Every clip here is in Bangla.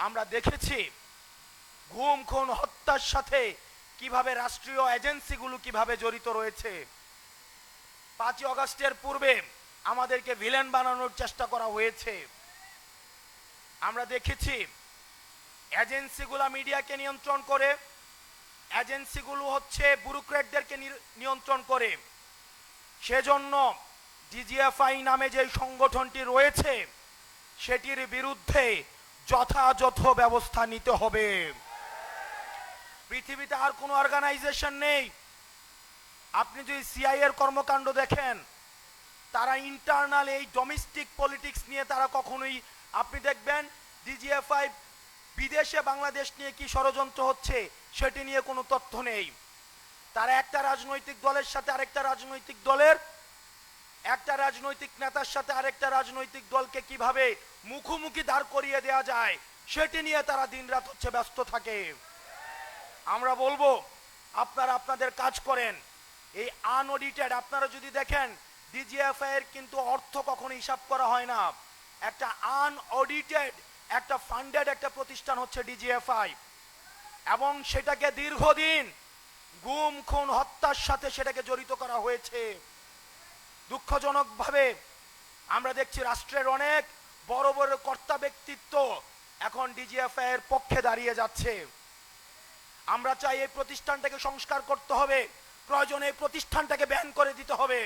আমরা দেখেছি গুম খুন হত্যার সাথে কিভাবে রাষ্ট্রীয় এজেন্সিগুলো কিভাবে জড়িত রয়েছে। 5ই আগস্টের পূর্বে আমাদেরকে ভিলেন বানানোর চেষ্টা করা হয়েছে। আমরা দেখেছি এজেন্সিগুলো মিডিয়াকে নিয়ন্ত্রণ করে, এজেন্সিগুলো হচ্ছে ব্যুরোক্র্যাটদেরকে নিয়ন্ত্রণ করে। সেজন্য ডিজিএফআই নামে যে সংগঠনটি রয়েছে সেটির বিরুদ্ধে যথাযথ ব্যবস্থা নিতে হবে। পৃথিবীতে আর কোনো অর্গানাইজেশন নেই, আপনি যদি সিআইএ এর কর্মকাণ্ড দেখেন, তারা ইন্টারনাল এই ডোমেস্টিক পলিটিক্স নিয়ে তারা কখনোই, আপনি দেখবেন ডিজিএফআই বিদেশে বাংলাদেশ নিয়ে কি ষড়যন্ত্র হচ্ছে সেটি নিয়ে কোনো তথ্য নেই। তারা একটা রাজনৈতিক দলের সাথে আরেকটা রাজনৈতিক দলের, একটা রাজনৈতিক নেতার সাথে আরেকটা রাজনৈতিক দলকে কিভাবে মুখোমুখি দাঁড় করিয়ে দেওয়া যায় সেটি নিয়ে তারা দিনরাত হচ্ছে ব্যস্ত থাকে। আমরা বলবো আপনারা আপনাদের কাজ করেন। এই আনঅডিটেড, আপনারা যদি দেখেন ডিজিএফআই এর কিন্তু অর্থ কখনো হিসাব করা হয় না। একটা আনঅডিটেড, একটা ফান্ডেড একটা প্রতিষ্ঠান হচ্ছে ডিজিএফআই, এবং সেটাকে দীর্ঘদিন গুম খুন হত্যার সাথে সেটাকে জড়িত করা হয়েছে। দুঃখজনকভাবে আমরা দেখছি রাষ্ট্রের অনেক বড় বড় কর্তা ব্যক্তিত্ব এখন ডিজিএফআই এর পক্ষে দাঁড়িয়ে যাচ্ছে। আমরা চাই এই প্রতিষ্ঠানটাকে সংস্কার করতে হবে, প্রয়োজনে এই প্রতিষ্ঠানটাকে ব্যান করে দিতে হবে।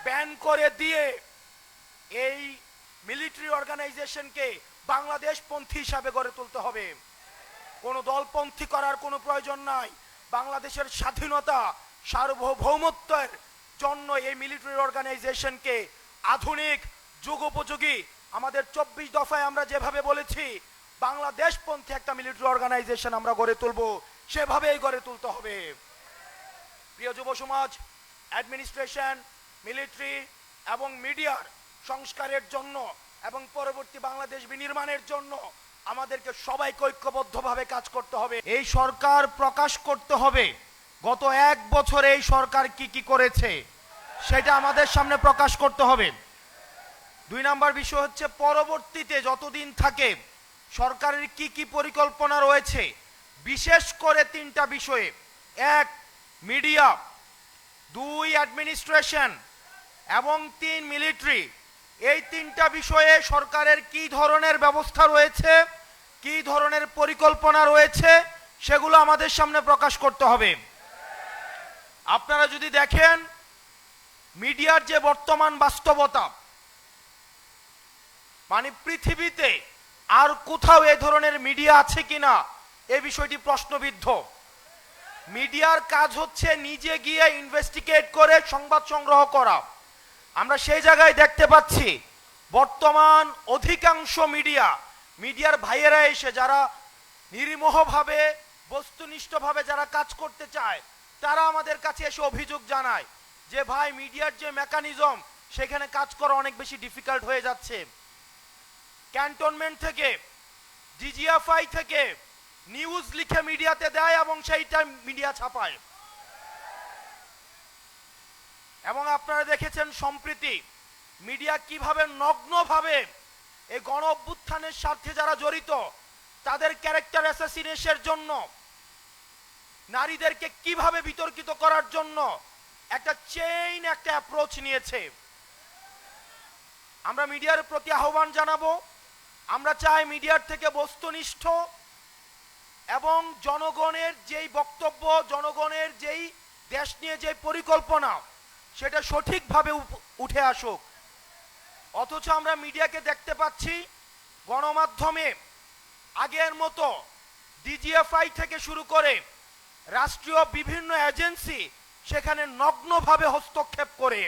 ব্যান করে দিয়ে এই মিলিটারি অর্গানাইজেশনকে বাংলাদেশ পন্থী হিসাবে গড়ে তুলতে হবে। কোনো দলপন্থী করার কোনো প্রয়োজন নাই। বাংলাদেশের স্বাধীনতা সার্বভৌমত্বের জন্য এই মিলিটারি অর্গানাইজেশনকে আধুনিক যুগোপযোগী, আমাদের 24 দফায় আমরা যেভাবে বলেছি বাংলাদেশপন্থী একটা মিলিটারি অর্গানাইজেশন আমরা গড়ে তুলব, সেভাবেই গড়ে তুলতে হবে। প্রিয় যুব সমাজ, অ্যাডমিনিস্ট্রেশন, মিলিটারি এবং মিডিয়ার সংস্কারের জন্য এবং পরবর্তী বাংলাদেশ বিনির্মাণের জন্য আমাদেরকে সবাইকে ঐক্যবদ্ধভাবে কাজ করতে হবে। এই সরকার প্রকাশ করতে হবে গত 1 বছরে এই সরকার কি কি করেছে সেটা আমাদের সামনে প্রকাশ করতে হবে। 2 নম্বর বিষয় হচ্ছে পরবর্তীতে যতদিন থাকে সরকারের কি কি পরিকল্পনা রয়েছে, বিশেষ করে 3টা বিষয়ে। 1 মিডিয়া, 2 অ্যাডমিনিস্ট্রেশন এবং 3 মিলিটারি। এই 3টা বিষয়ে সরকারের কি ধরনের ব্যবস্থা রয়েছে, কি ধরনের পরিকল্পনা রয়েছে সেগুলো আমাদের সামনে প্রকাশ করতে হবে। আপনারা যদি দেখেন মিডিয়ার যে বর্তমান বাস্তবতা, মানে পৃথিবীতে আর কোথাও এই ধরনের মিডিয়া আছে কিনা এই বিষয়টি প্রশ্নবিদ্ধ। মিডিয়ার কাজ হচ্ছে নিজে গিয়ে ইনভেস্টিগেট করে সংবাদ সংগ্রহ করা। আমরা সেই জায়গায় দেখতে পাচ্ছি বর্তমান অধিকাংশ মিডিয়ার ভাইয়েরা এসে যারা নির্মোহভাবে বস্তুনিষ্ঠভাবে যারা কাজ করতে চায় তারা আমাদের কাছে এসে অভিযোগ জানায় যে ভাই মিডিয়ার যে মেকানিজম সেখানে কাজ করা অনেক বেশি ডিফিকাল্ট হয়ে যাচ্ছে। ক্যান্টনমেন্ট থেকে, ডিজিএফআই থেকে নিউজ লিখে মিডিয়াতে দেয় এবং সেইটা মিডিয়া ছাপায়। এবং আপনারা দেখেছেন সম্প্রতি মিডিয়া কিভাবে নগ্নভাবে এই গণ অভ্যুত্থানের স্বার্থে যারা জড়িত তাদের ক্যারেক্টার অ্যাসাসিনেশনের জন্য, নারীদেরকে কিভাবে বিতর্কিত করার জন্য একটা চেইন, একটা অ্যাপ্রোচ নিয়েছে। আমরা মিডিয়ার প্রতি আহ্বান জানাবো। আমরা চাই মিডিয়ার থেকে বস্তুনিষ্ঠ এবং জনগণের যেই বক্তব্য, জনগণের যেই দেশ নিয়ে যে পরিকল্পনা সেটা সঠিকভাবে উঠে আসুক। অথচ আমরা মিডিয়াকে দেখতে পাচ্ছি গণমাধ্যমে আগের মতো ডিজিএফআই থেকে শুরু করে রাষ্ট্রীয় বিভিন্ন এজেন্সি সেখানে নগ্নভাবে হস্তক্ষেপ করে।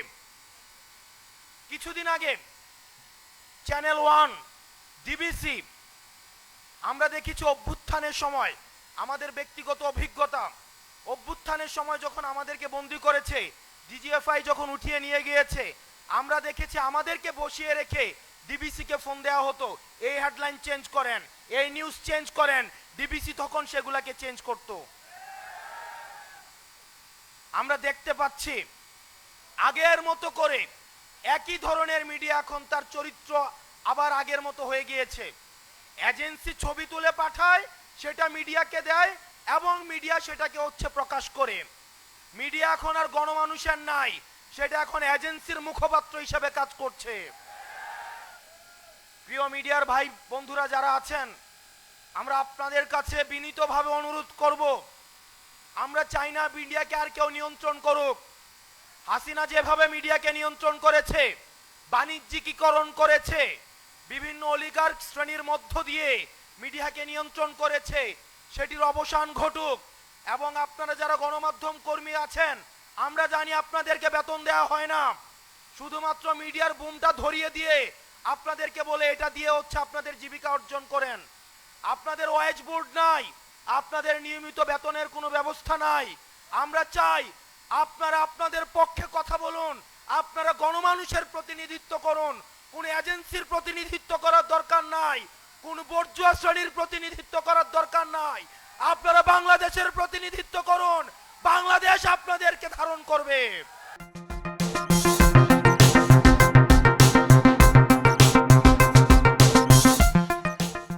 কিছুদিন আগে চ্যানেল 1, ডিবিসি, আমরা দেখেছি অভ্যুত্থানের সময় আমাদের ব্যক্তিগত অভিজ্ঞতা, অভ্যুত্থানের সময় যখন আমাদেরকে বন্দী করেছে, ডিজিএফআই যখন উঠিয়ে নিয়ে গিয়েছে, আমরা দেখেছি আমাদেরকে বসিয়ে রেখে ডিবিসিকে ফোন দেওয়া হতো, এই হেডলাইন চেঞ্জ করেন, এই নিউজ চেঞ্জ করেন। ডিবিসি তখন সেগুলাকে চেঞ্জ করত। আমরা দেখতে পাচ্ছি আগের মতো করে একই ধরনের মিডিয়া এখন তার চরিত্র আবার আগের মতো হয়ে গিয়েছে। এজেন্সি ছবি তুলে পাঠায়, সেটা মিডিয়াকে দেয় এবং মিডিয়া সেটাকে প্রকাশ করে। মিডিয়া এখন আর গণমানুষের নাই, সেটা এখন এজেন্সির মুখপাত্র হিসেবে কাজ করছে। প্রিয় মিডিয়ার ভাই বন্ধুরা যারা আছেন, আমরা আপনাদের কাছে বিনীতভাবে অনুরোধ করব, আমরা চাই না মিডিয়াকে আর কেউ নিয়ন্ত্রণ করুক। হাসিনা যেভাবে মিডিয়াকে নিয়ন্ত্রণ করেছে, বাণিজ্যিকীকরণ করেছে, বিভিন্ন অলিগার্ক শ্রেণীর মধ্য দিয়ে মিডিয়াকে নিয়ন্ত্রণ করেছে, সেটির অবসান ঘটুক। এবং আপনারা যারা গণমাধ্যম কর্মী আছেন, আমরা জানি আপনাদেরকে বেতন দেওয়া হয় না, শুধুমাত্র মিডিয়ার বুমটা ধরিয়ে দিয়ে আপনাদেরকে বলে এটা দিয়ে আপনাদের জীবিকা অর্জন করেন। আপনাদের ওয়েজ বোর্ড নাই, আপনাদের নিয়মিত বেতনের কোনো ব্যবস্থা নাই। আমরা চাই আপনারা আপনাদের পক্ষে কথা বলুন, আপনারা গণমানুষের প্রতিনিধিত্ব করুন, কোন এজেন্সির প্রতিনিধিত্ব করার দরকার নাই, কোন বর্জুয়া শ্রেণীর প্রতিনিধিত্ব করার দরকার নাই। আপনারা বাংলাদেশের প্রতিনিধিত্ব করুন, বাংলাদেশ আপনাদেরকে ধারণ করবে।